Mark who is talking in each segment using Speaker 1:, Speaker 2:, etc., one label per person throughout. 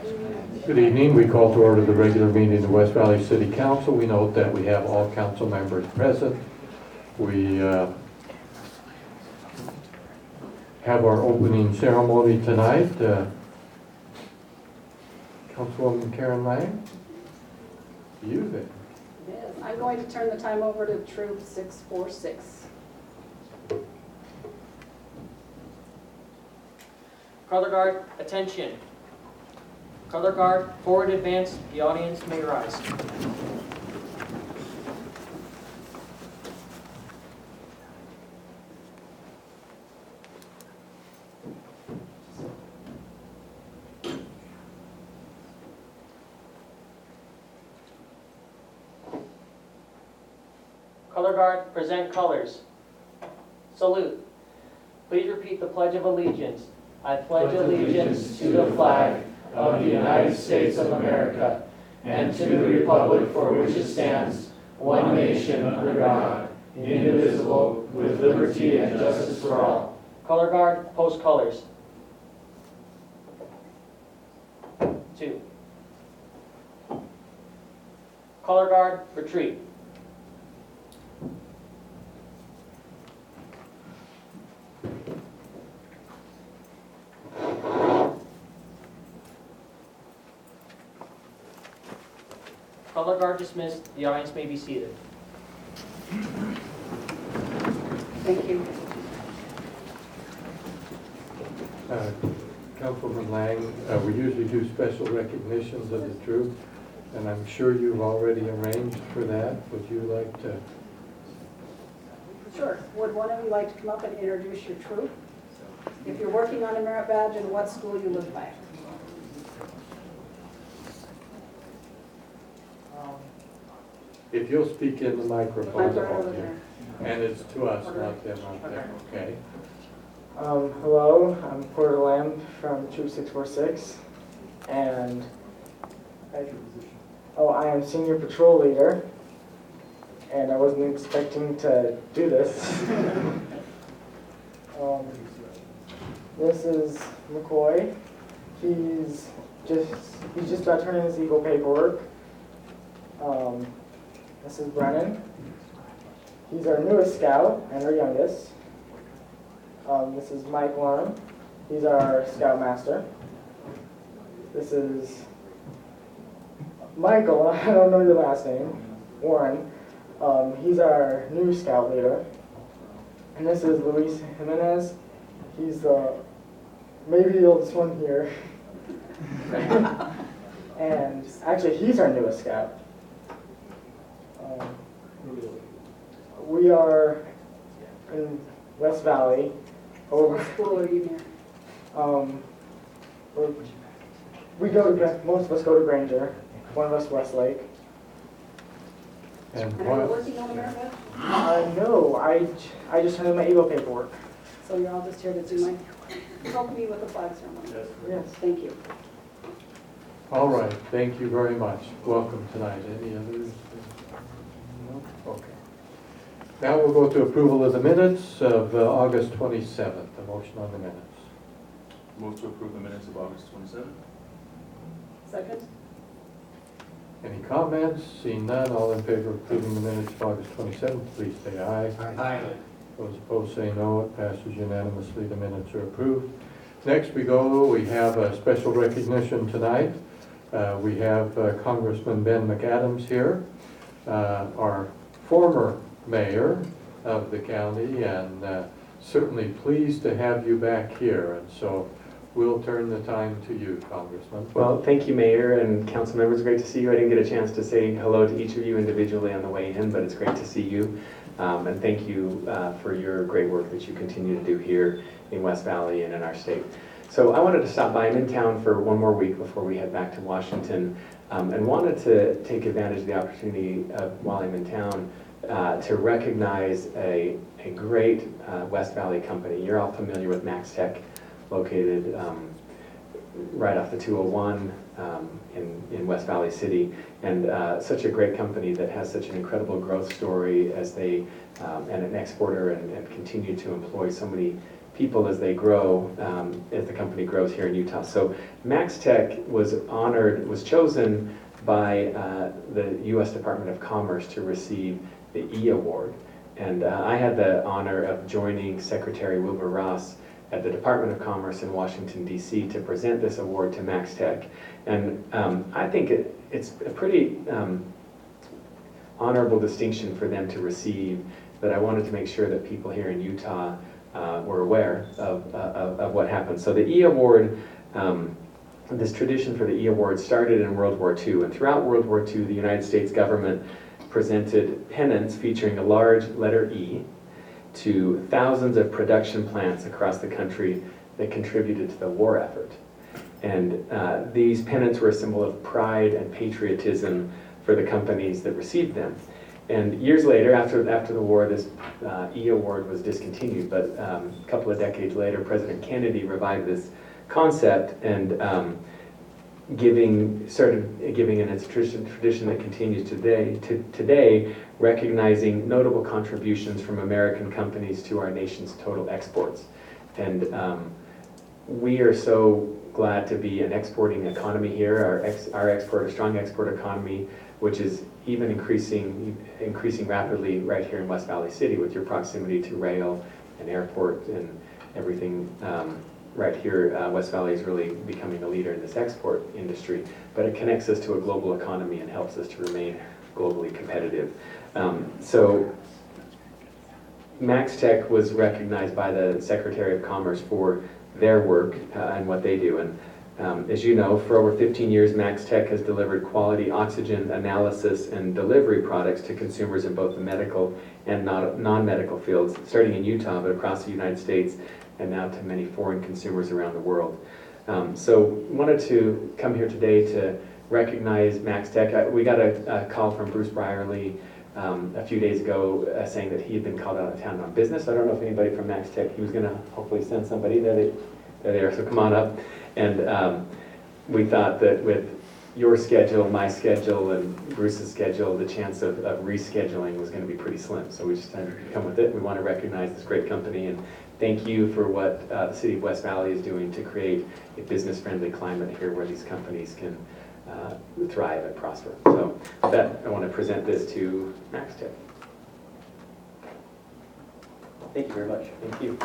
Speaker 1: Good evening. We call to order the regular meeting of the West Valley City Council. We note that we have all council members present. We have our opening ceremony tonight. Councilwoman Karen Lang, you there.
Speaker 2: Yes, I'm going to turn the time over to Troop 646.
Speaker 3: Color guard, attention. Color guard, forward advance, the audience may rise. Color guard, present colors. Salute. Please repeat the Pledge of Allegiance. I pledge allegiance to the flag of the United States of America and to the republic for which it stands, one nation under God, indivisible, with liberty and justice for all. Color guard, post colors. 2. Color guard, retreat. Color guard dismissed. The audience may be seated.
Speaker 2: Thank you.
Speaker 1: Councilman Lang, we usually do special recognitions of the troop, and I'm sure you've already arranged for that. Would you like to?
Speaker 2: Sure. Would one of you like to come up and introduce your troop? If you're working on a merit badge and what school you live by.
Speaker 1: If you'll speak in the microphone.
Speaker 2: Right over there.
Speaker 1: And it's to us, not them out there, okay?
Speaker 4: Hello, I'm Porter Lamb from Troop 646, and I am Senior Patrol Leader, and I wasn't expecting to do this. This is McCoy. He's just about turning his Eagle paperwork. This is Brennan. He's our newest scout and our youngest. This is Mike Lorne. He's our scoutmaster. This is Michael, I don't know your last name, Warren. He's our new scout leader. And this is Luis Jimenez. He's maybe the oldest one here. And actually, he's our newest scout. We are in West Valley.
Speaker 2: What school are you near?
Speaker 4: We go to, most of us go to Granger, one of us Westlake.
Speaker 1: And
Speaker 2: And are you
Speaker 1: what,
Speaker 2: working on a merit badge?
Speaker 4: No, I just turned in my Eagle paperwork.
Speaker 2: So you're all just here to do help me with the flag ceremony?
Speaker 4: Yes.
Speaker 2: Thank you.
Speaker 1: all right, thank you very much. Welcome tonight. Any others? No? Okay. Now we'll go to approval of the minutes of August 27th. A motion on the minutes.
Speaker 5: Move to approve the minutes of August 27th.
Speaker 2: Second?
Speaker 1: Any comments? Seeing none, all in favor of approving the minutes of August 27th, please say aye.
Speaker 3: Aye.
Speaker 1: Those opposed say no. It passes unanimously. The minutes are approved. Next we have a special recognition tonight. We have Congressman Ben McAdams here, our former mayor of the county, and certainly pleased to have you back here. And so we'll turn the time to you, Congressman.
Speaker 6: Well, thank you, Mayor and council members. Great to see you. I didn't get a chance to say hello to each of you individually on the way in, but it's great to see you. And thank you for your great work that you continue to do here in West Valley and in our state. So I wanted to stop by. I'm in town for one more week before we head back to Washington, and wanted to take advantage of the opportunity while I'm in town to recognize a great West Valley company. You're all familiar with Maxtec, located right off the 201 in West Valley City, and such a great company that has such an incredible growth story as they and an exporter and continue to employ so many people as they grow, as the company grows here in Utah. So Maxtec was chosen by the U.S. Department of Commerce to receive the E Award. And I had the honor of joining Secretary Wilbur Ross at the Department of Commerce in Washington, D.C. to present this award to Maxtec. And I think it's a pretty honorable distinction for them to receive, but I wanted to make sure that people here in Utah were aware of what happened. So the E Award, this tradition for the E Award started in World War II, and throughout World War II, the United States government presented pennants featuring a large letter E to thousands of production plants across the country that contributed to the war effort. And these pennants were a symbol of pride and patriotism for the companies that received them. And years later, after the war, this E Award was discontinued, but a couple of decades later, President Kennedy revived this concept and started giving an tradition that continues today, recognizing notable contributions from American companies to our nation's total exports. And we are so glad to be an exporting economy here. Our strong export economy, which is even increasing rapidly right here in West Valley City with your proximity to rail and airport and everything. Right here, West Valley is really becoming a leader in this export industry, but it connects us to a global economy and helps us to remain globally competitive. So Maxtec was recognized by the Secretary of Commerce for their work and what they do. And as you know, for over 15 years, Maxtec has delivered quality oxygen analysis and delivery products to consumers in both the medical and non-medical fields, starting in Utah, but across the United States, and now to many foreign consumers around the world. So wanted to come here today to recognize Maxtec. We got a call from Bruce Brierly a few days ago saying that he had been called out of town on business. I don't know if anybody from Maxtec, he was going to hopefully send somebody. There they are, so come on up. And we thought that with your schedule, my schedule, and Bruce's schedule, the chance of rescheduling was going to be pretty slim. So we just decided to come with it. We want to recognize this great company and thank you for what the City of West Valley is doing to create a business-friendly climate here where these companies can thrive and prosper. So with that, I want to present this to Maxtec.
Speaker 3: Thank you very much.
Speaker 6: Thank you.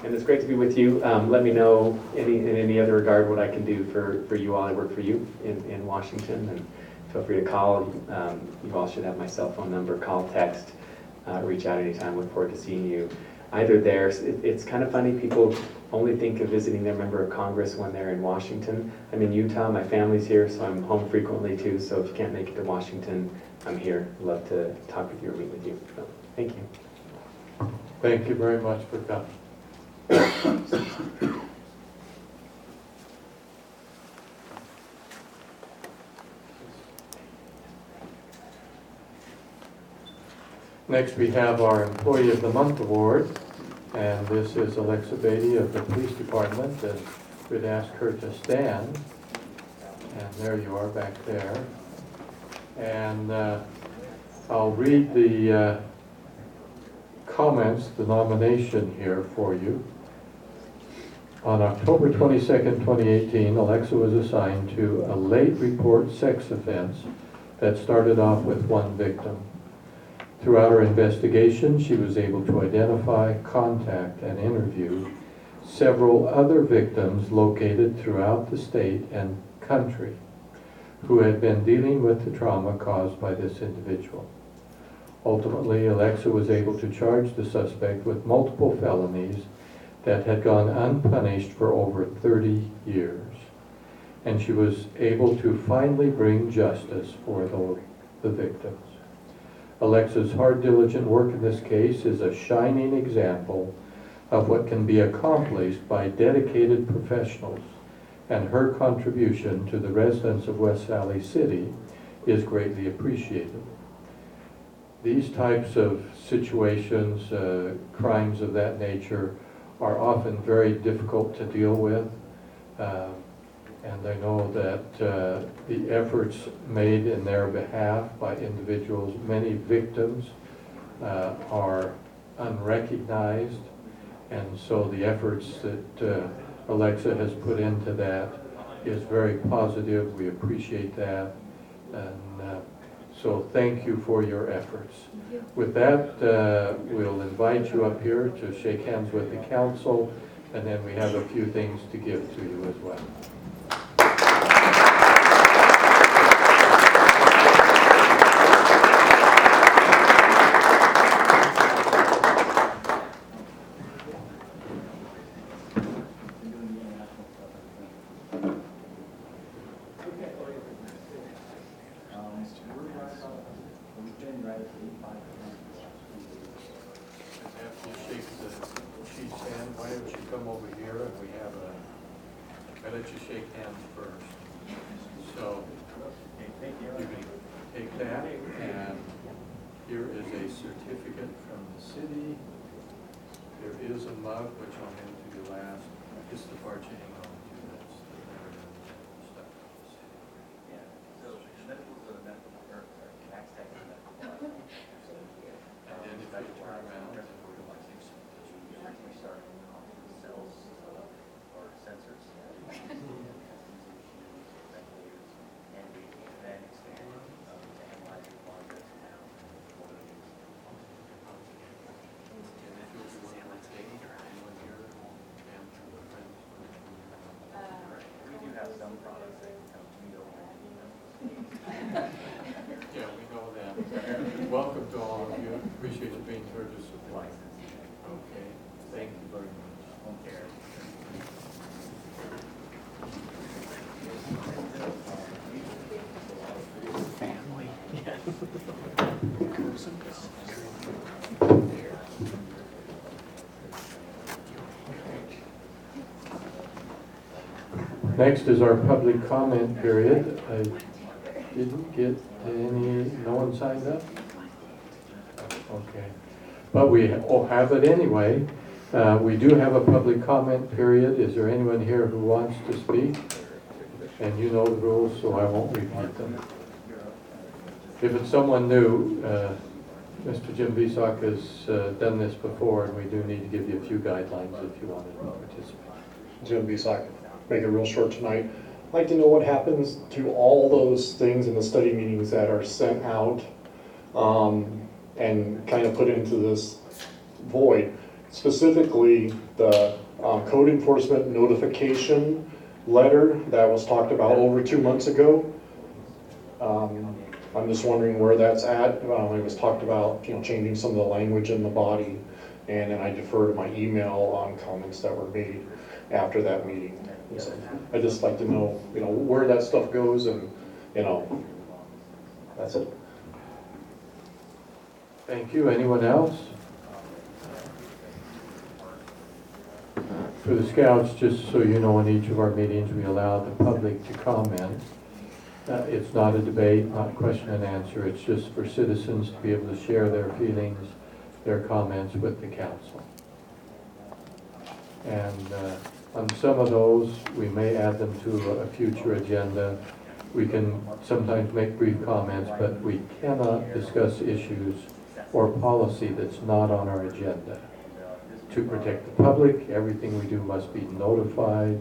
Speaker 6: And it's great to be with you. Let me know in any other regard what I can do for you all. I work for you in Washington, and feel free to call. You all should have my cell phone number. Call, text, reach out anytime. Look forward to seeing you either there. It's kind of funny. People only think of visiting their member of Congress when they're in Washington. I'm in Utah. My family's here, so I'm home frequently too. So if you can't make it to Washington, I'm here. I'd love to talk with you or meet with you. So, thank you.
Speaker 1: Thank you very much for coming. Next, we have our Employee of the Month Award, and this is Alexa Baty of the Police Department, and we'd ask her to stand. And there you are back there. And I'll read the comments, the nomination here for you. On October 22nd, 2018, Alexa was assigned to a late report sex offense that started off with one victim. Throughout her investigation, she was able to identify, contact, and interview several other victims located throughout the state and country who had been dealing with the trauma caused by this individual. Ultimately, Alexa was able to charge the suspect with multiple felonies that had gone unpunished for over 30 years. And she was able to finally bring justice for the victims. Alexa's hard, diligent work in this case is a shining example of what can be accomplished by dedicated professionals, and her contribution to the residents of West Valley City is greatly appreciated. These types of situations, crimes of that nature, are often very difficult to deal with. And I know that the efforts made in their behalf by individuals, many victims, are unrecognized. And so the efforts that Alexa has put into that is very positive. We appreciate that. And so thank you for your efforts. With that, we'll invite you up here to shake hands with the council, and then we have a few things to give to you as well. After you shake the chief's hand, why don't you come over here and we have I let you shake hands first. So you can take that, and here is a certificate from the city. There is a mug, which I'll hand to you last. This is the part you hang on to, that's the letter and stuff from the city.
Speaker 7: Yeah, so medicals are the medical, or Maxtec is the medical.
Speaker 1: And then if you turn around,
Speaker 7: We start cells or sensors. And we then expand to analyze the quantum now. We do have some products that come to me over.
Speaker 1: yeah, we know that. Welcome to all of you. Appreciate you being here to support. Okay, thank you very much.
Speaker 7: Home care.
Speaker 1: Next is our public comment period. I didn't get any, no one signed up? Okay, but we all have it anyway. We do have a public comment period. Is there anyone here who wants to speak? And you know the rules, so I won't repeat them. If it's someone new, Mr. Jim Visak has done this before, and we do need to give you a few guidelines if you want to participate.
Speaker 8: Jim Visak, make it real short tonight. I'd like to know what happens to all those things in the study meetings that are sent out and kind of put into this void. Specifically, the code enforcement notification letter that was talked about over 2 months ago. I'm just wondering where that's at. It was talked about, changing some of the language in the body, and then I defer to my email on comments that were made after that meeting. So I'd just like to know, where that stuff goes, and that's it.
Speaker 1: Thank you. Anyone else? For the Scouts, just so you know, in each of our meetings, we allow the public to comment. It's not a debate, not question and answer. It's just for citizens to be able to share their feelings, their comments with the council. And on some of those, we may add them to a future agenda. We can sometimes make brief comments, but we cannot discuss issues or policy that's not on our agenda. To protect the public, everything we do must be notified,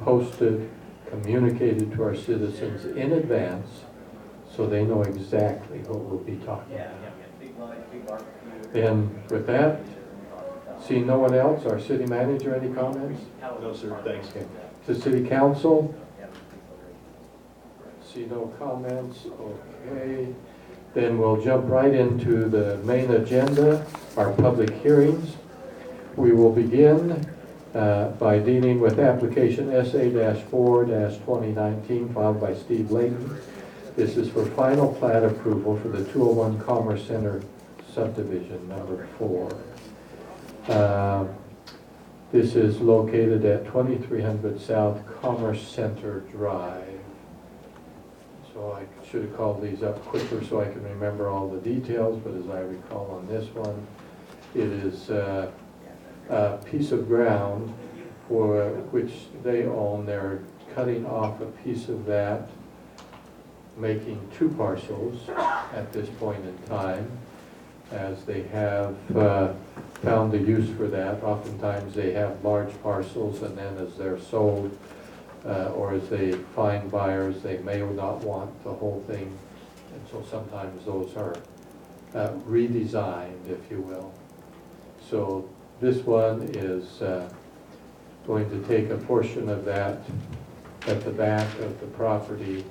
Speaker 1: posted, communicated to our citizens in advance so they know exactly what we'll be talking about. And with that, seeing no one else, our city manager, any comments?
Speaker 8: No, sir, thanks.
Speaker 1: Okay. To city council? See no comments, okay. Then we'll jump right into the main agenda, our public hearings. We will begin by dealing with application SA-4-2019 filed by Steve Layton. This is for final plat approval for the 201 Commerce Center subdivision number 4. This is located at 2300 South Commerce Center Drive. So I should have called these up quicker so I can remember all the details, but as I recall on this one, it is a piece of ground for which they own. They're cutting off a piece of that, making 2 parcels at this point in time, as they have found a use for that. Oftentimes they have large parcels, and then as they're sold, or as they find buyers, they may not want the whole thing, and so sometimes those are redesigned, if you will. So this one is going to take a portion of that at the back of the property,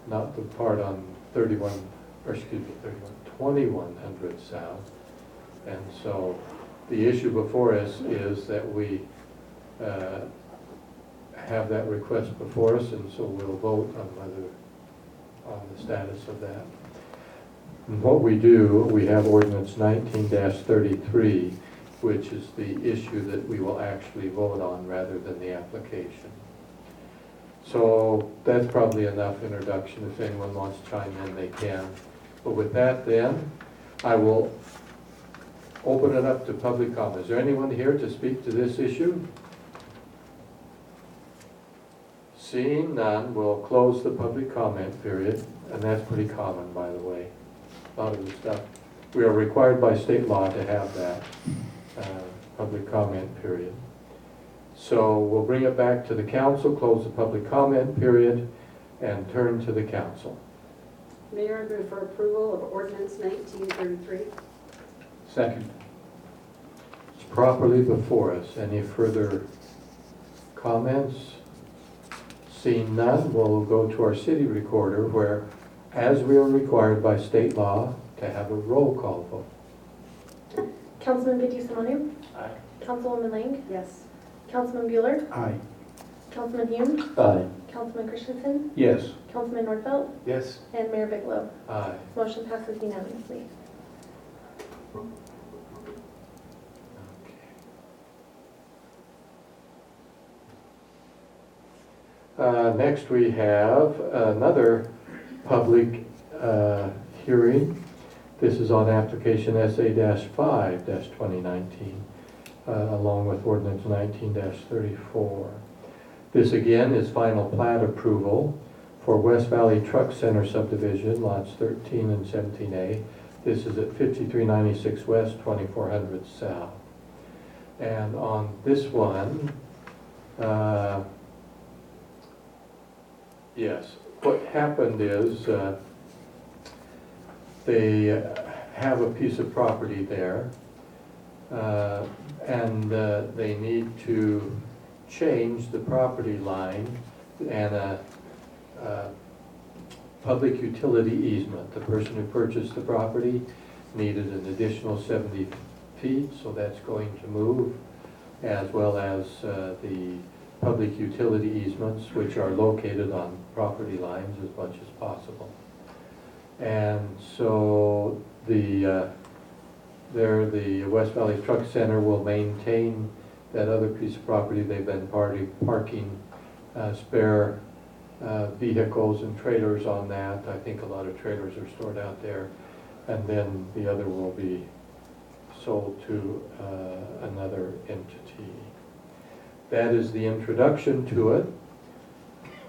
Speaker 1: not the part on 2100 South. And so the issue before us is that we have that request before us, and so we'll vote on the status of that. And what we do, we have ordinance 19-33, which is the issue that we will actually vote on rather than the application. So that's probably enough introduction. If anyone wants to chime in, they can. But with that then, I will open it up to public comment. Is there anyone here to speak to this issue? Seeing none, we'll close the public comment period, and that's pretty common, by the way. A lot of the stuff, we are required by state law to have that public comment period. So we'll bring it back to the council, close the public comment period, and turn to the council.
Speaker 2: Mayor, I move for approval of ordinance 1933.
Speaker 1: Second. It's properly before us. Any further comments? Seeing none, we'll go to our city recorder, where, as we are required by state law, to have a roll call vote.
Speaker 9: Councilman Baty.
Speaker 5: Aye.
Speaker 9: Councilwoman Lang.
Speaker 2: Yes.
Speaker 9: Councilman Bueller.
Speaker 1: Aye.
Speaker 9: Councilman Hume.
Speaker 1: Aye.
Speaker 9: Councilman Christensen.
Speaker 1: Yes.
Speaker 9: Councilman Nordfeld.
Speaker 8: Yes.
Speaker 9: And Mayor Bigelow.
Speaker 1: Aye.
Speaker 9: Motion passes unanimously.
Speaker 1: Next we have another public hearing. This is on application SA-5-2019, along with ordinance 19-34. This again is final plat approval for West Valley Truck Center subdivision, lots 13 and 17A. This is at 5396 West, 2400 South. And on this one, yes, what happened is they have a piece of property there, and they need to change the property line and a public utility easement. The person who purchased the property needed an additional 70 feet, so that's going to move, as well as the public utility easements, which are located on property lines as much as possible. And so the West Valley Truck Center will maintain that other piece of property. They've been parking spare vehicles and trailers on that. I think a lot of trailers are stored out there. And then the other will be sold to another entity. That is the introduction to it.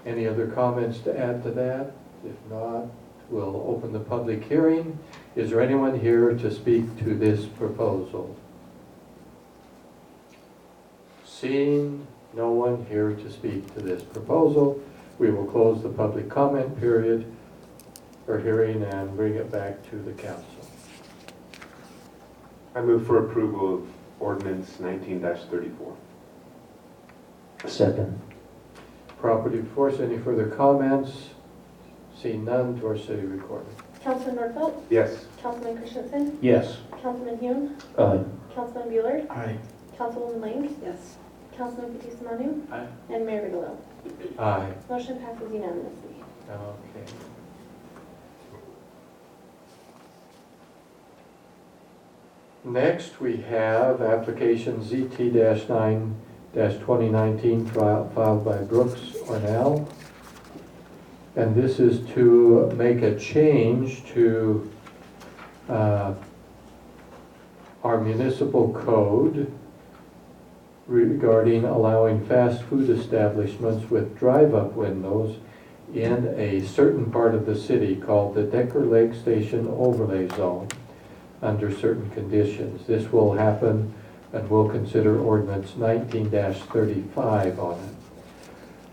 Speaker 1: Any other comments to add to that? If not, we'll open the public hearing. Is there anyone here to speak to this proposal? Seeing no one here to speak to this proposal, we will close the public comment period or hearing and bring it back to the council.
Speaker 6: I move for approval of ordinance 19-34.
Speaker 1: Second. Property before us, any further comments? Seeing none, to our city recorder.
Speaker 9: Councilman Nordfeld.
Speaker 6: Yes.
Speaker 9: Councilman Christensen.
Speaker 1: Yes.
Speaker 9: Councilman Hume.
Speaker 1: Aye.
Speaker 9: Councilman Bueller.
Speaker 1: Aye.
Speaker 9: Councilwoman Lang.
Speaker 2: Yes.
Speaker 9: Councilman Baty.
Speaker 5: Aye.
Speaker 9: And Mayor Bigelow.
Speaker 1: Aye.
Speaker 9: Motion passes unanimously.
Speaker 1: Okay. Next, we have application ZT-9-2019 filed by Brooks Ornell. And this is to make a change to our municipal code regarding allowing fast food establishments with drive-up windows in a certain part of the city called the Decker Lake Station Overlay Zone under certain conditions. This will happen, and we'll consider ordinance 19-35 on it.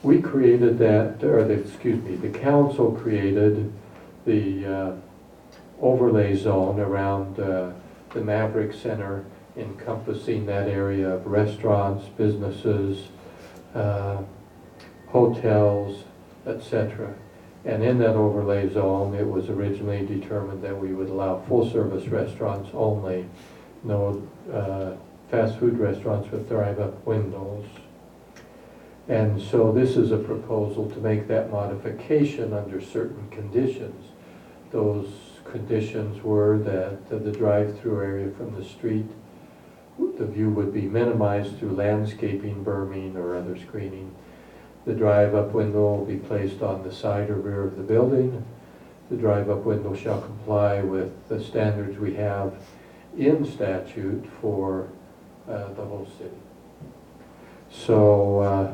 Speaker 1: We created that, the council created the overlay zone around the Maverick Center, encompassing that area of restaurants, businesses, hotels, etc. And in that overlay zone, it was originally determined that we would allow full-service restaurants only, no fast food restaurants with drive-up windows. And so this is a proposal to make that modification under certain conditions. Those conditions were that the drive-through area from the street, the view would be minimized through landscaping, berming, or other screening. The drive-up window will be placed on the side or rear of the building. The drive-up window shall comply with the standards we have in statute for the whole city. So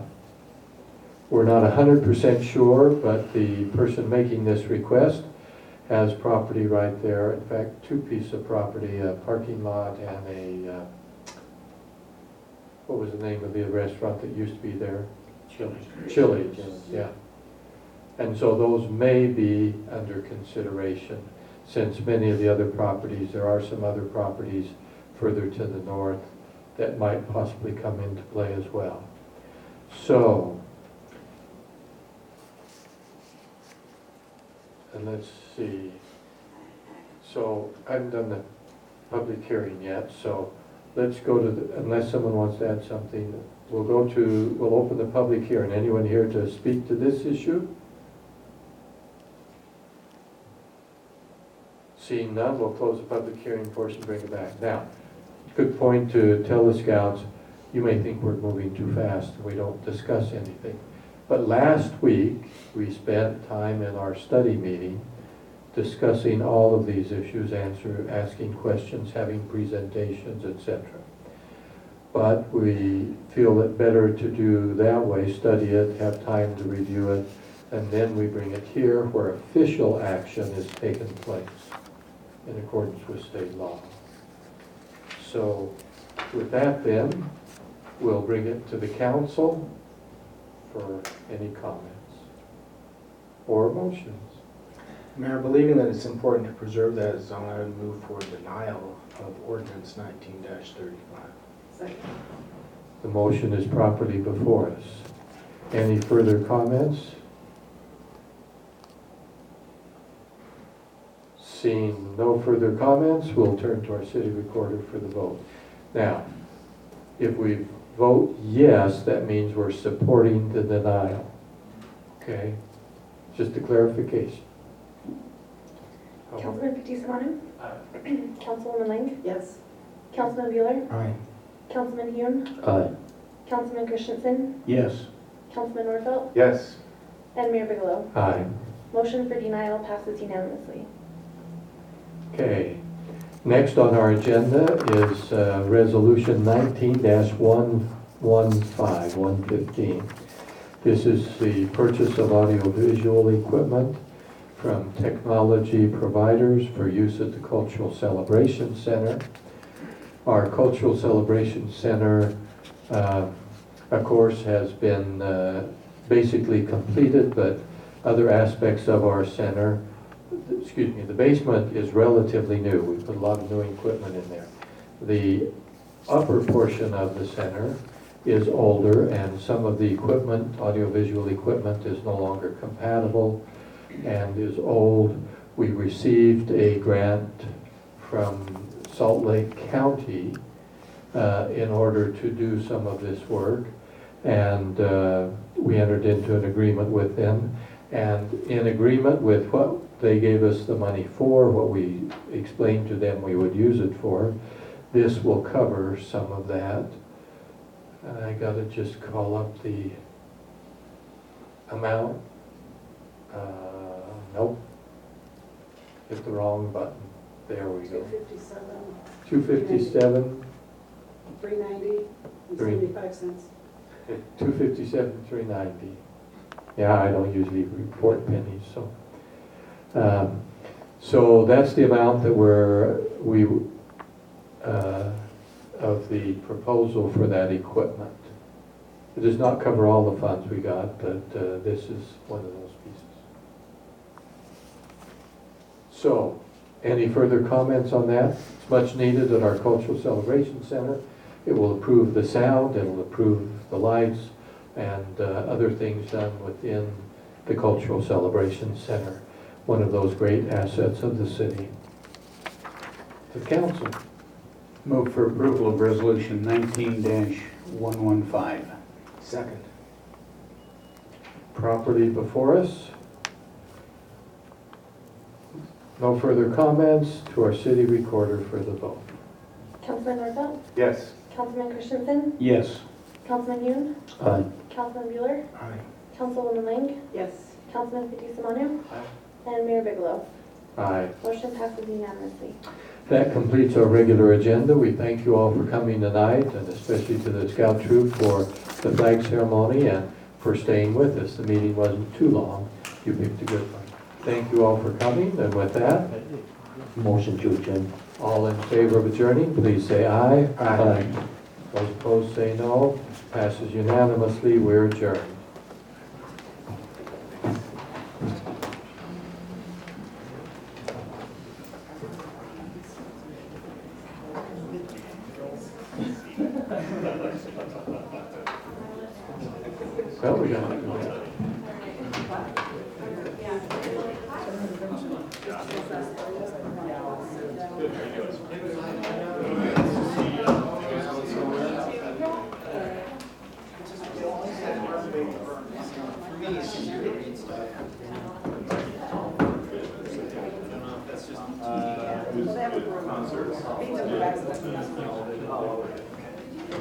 Speaker 1: we're not 100% sure, but the person making this request has property right there. In fact, two pieces of property, a parking lot and a, what was the name of the restaurant that used to be there? Chili's, yeah. And so those may be under consideration, since many of the other properties, there are some other properties further to the north that might possibly come into play as well. So, and let's see. So I haven't done the public hearing yet, so let's go to the, unless someone wants to add something, we'll open the public hearing. Anyone here to speak to this issue? Seeing none, we'll close the public hearing portion, bring it back. Now, good point to tell the scouts, you may think we're moving too fast and we don't discuss anything. But last week, we spent time in our study meeting discussing all of these issues, asking questions, having presentations, etc. But we feel it better to do that way, study it, have time to review it, and then we bring it here where official action is taking place in accordance with state law. So with that then, we'll bring it to the council for any comments or motions.
Speaker 10: Mayor, believing that it's important to preserve that zone, I would move for denial of ordinance 19-35.
Speaker 2: Second.
Speaker 1: The motion is properly before us. Any further comments? Seeing no further comments, we'll turn to our city recorder for the vote. Now, if we vote yes, that means we're supporting the denial. Okay? Just a clarification.
Speaker 9: Councilman Fitzie Umanu. Councilwoman Lang.
Speaker 2: Yes.
Speaker 9: Councilman Bueller.
Speaker 10: Aye.
Speaker 9: Councilman Hume.
Speaker 8: Aye.
Speaker 9: Councilman Christensen.
Speaker 8: Yes.
Speaker 9: Councilman Norfelt.
Speaker 10: Yes.
Speaker 9: And Mayor Bigelow.
Speaker 1: Aye.
Speaker 9: Motion for denial passes unanimously.
Speaker 1: Okay. Next on our agenda is Resolution 19-115. This is the purchase of audiovisual equipment from technology providers for use at the Cultural Celebration Center. Our Cultural Celebration Center, of course, has been basically completed, but other aspects of our center, the basement is relatively new. We put a lot of new equipment in there. The upper portion of the center is older, and some of the equipment, audiovisual equipment, is no longer compatible and is old. We received a grant from Salt Lake County in order to do some of this work, and we entered into an agreement with them, and in agreement with what they gave us the money for, what we explained to them we would use it for, this will cover some of that. I gotta just call up the amount. Nope. Hit the wrong button. There we go.
Speaker 2: 257.
Speaker 1: 257.
Speaker 2: $3.90 and 75 cents.
Speaker 1: $257, $3.90. Yeah, I don't usually report pennies, so. So that's the amount that of the proposal for that equipment. It does not cover all the funds we got, but this is one of those pieces. So, any further comments on that? It's much needed at our Cultural Celebration Center. It will improve the sound, it will improve the lights, and other things done within the Cultural Celebration Center. One of those great assets of the city. The council.
Speaker 11: Move for approval of resolution 19-115.
Speaker 10: Second.
Speaker 1: Properly before us. No further comments. To our city recorder for the vote.
Speaker 9: Councilman Nordfeld,
Speaker 11: Yes.
Speaker 9: Councilman Christensen,
Speaker 11: Yes.
Speaker 9: Councilman Yoon,
Speaker 1: Aye.
Speaker 9: Councilman Bueller,
Speaker 10: Aye.
Speaker 9: Councilwoman Lang,
Speaker 2: Yes.
Speaker 9: Councilman Fitzie Umanu, and Mayor Bigelow.
Speaker 1: Aye.
Speaker 9: Motion passes unanimously.
Speaker 1: That completes our regular agenda. We thank you all for coming tonight, and especially to the Scout Troop for the flag ceremony and for staying with us. The meeting wasn't too long. You picked a good one. Thank you all for coming, and with that,
Speaker 11: Motion to adjourn.
Speaker 1: all in favor of adjourning, please say aye.
Speaker 10: Aye.
Speaker 1: Those opposed say no. Passes unanimously. We're adjourned. Well, we got it.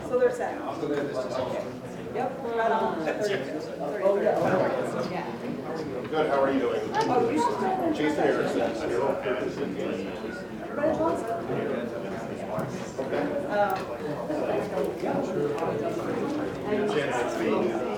Speaker 2: So they're set. Yep, right on.
Speaker 5: Good, how are you doing?
Speaker 2: Oh, you should know that.
Speaker 5: Jason Harrison.
Speaker 2: Everybody wants it.
Speaker 5: Chance to speak.